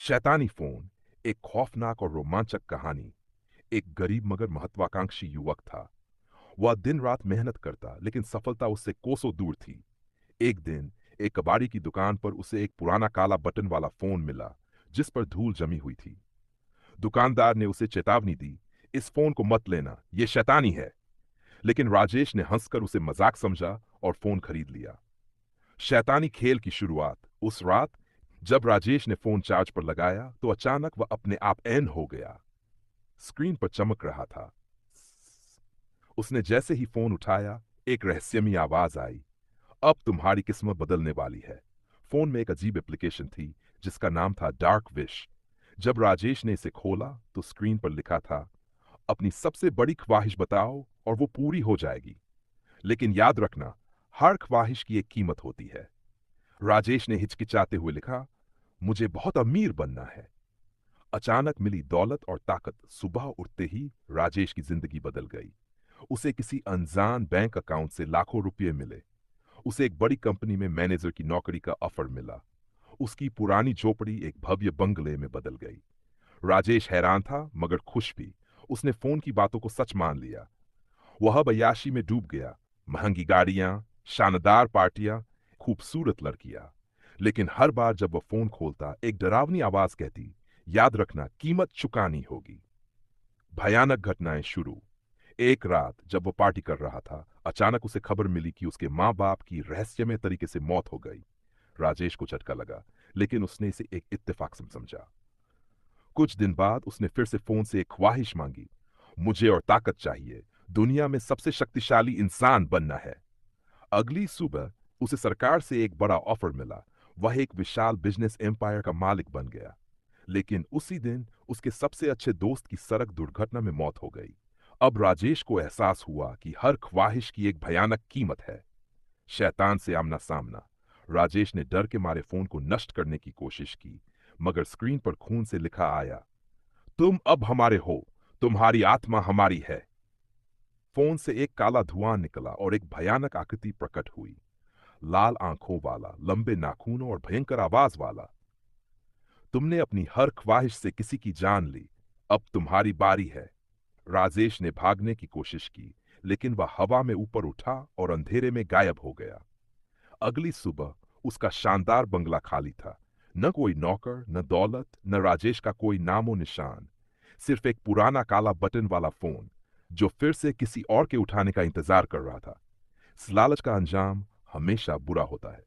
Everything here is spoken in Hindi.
शैतानी फोन एक खौफनाक और रोमांचक कहानी। एक गरीब मगर महत्वाकांक्षी युवक था। वह दिन रात मेहनत करता, लेकिन सफलता उससे कोसों दूर थी। एक दिन एक कबाड़ी की दुकान पर उसे एक पुराना काला बटन वाला फोन मिला, जिस पर धूल जमी हुई थी। दुकानदार ने उसे चेतावनी दी, इस फोन को मत लेना, यह शैतानी है। लेकिन राजेश ने हंसकर उसे मजाक समझा और फोन खरीद लिया। शैतानी खेल की शुरुआत उस रात जब राजेश ने फोन चार्ज पर लगाया तो अचानक वह अपने आप एन हो गया। स्क्रीन पर चमक रहा था। उसने जैसे ही फोन उठाया, एक रहस्यमयी आवाज आई, अब तुम्हारी किस्मत बदलने वाली है। फोन में एक अजीब एप्लीकेशन थी, जिसका नाम था डार्क विश। जब राजेश ने इसे खोला तो स्क्रीन पर लिखा था, अपनी सबसे बड़ी ख्वाहिश बताओ और वो पूरी हो जाएगी। लेकिन याद रखना, हर ख्वाहिश की एक कीमत होती है। राजेश ने हिचकिचाते हुए लिखा, मुझे बहुत अमीर बनना है। अचानक मिली दौलत और ताकत सुबह उठते ही राजेश की जिंदगी बदल गई। उसे किसी अनजान बैंक अकाउंट से लाखों रुपए मिले। उसे एक बड़ी कंपनी में मैनेजर की नौकरी का ऑफर मिला। उसकी पुरानी झोपड़ी एक भव्य बंगले में बदल गई। राजेश हैरान था मगर खुश भी। उसने फोन की बातों को सच मान लिया। वह अब अय्याशी में डूब गया। महंगी गाड़ियां, शानदार पार्टियां, खूबसूरत लड़कियां। लेकिन हर बार जब वह फोन खोलता, एक डरावनी आवाज कहती, याद रखना, कीमत चुकानी होगी। भयानक घटनाएं शुरू। एक रात जब वो पार्टी कर रहा था, अचानक उसे खबर मिली कि उसके माँ बाप की रहस्यमय तरीके से मौत हो गई। राजेश को झटका लगा, लेकिन उसने इसे एक इत्तेफाक समझा। कुछ दिन बाद उसने फिर से फोन से एक ख्वाहिश मांगी, मुझे और ताकत चाहिए, दुनिया में सबसे शक्तिशाली इंसान बनना है। अगली सुबह उसे सरकार से एक बड़ा ऑफर मिला। वह एक विशाल बिजनेस एम्पायर का मालिक बन गया। लेकिन उसी दिन उसके सबसे अच्छे दोस्त की सड़क दुर्घटना में मौत हो गई। अब राजेश को एहसास हुआ कि हर ख्वाहिश की एक भयानक कीमत है। शैतान से आमना सामना। राजेश ने डर के मारे फोन को नष्ट करने की कोशिश की, मगर स्क्रीन पर खून से लिखा आया, तुम अब हमारे हो, तुम्हारी आत्मा हमारी है। फोन से एक काला धुआं निकला और एक भयानक आकृति प्रकट हुई। लाल आंखों वाला, लंबे नाखूनों और भयंकर आवाज वाला। तुमने अपनी हर ख्वाहिश से किसी की जान ली, अब तुम्हारी बारी है। राजेश ने भागने की कोशिश की, लेकिन वह हवा में ऊपर उठा और अंधेरे में गायब हो गया। अगली सुबह उसका शानदार बंगला खाली था। न कोई नौकर, न दौलत, न राजेश का कोई नामो निशान। सिर्फ एक पुराना काला बटन वाला फोन, जो फिर से किसी और के उठाने का इंतजार कर रहा था। इस लालच का अंजाम हमेशा बुरा होता है।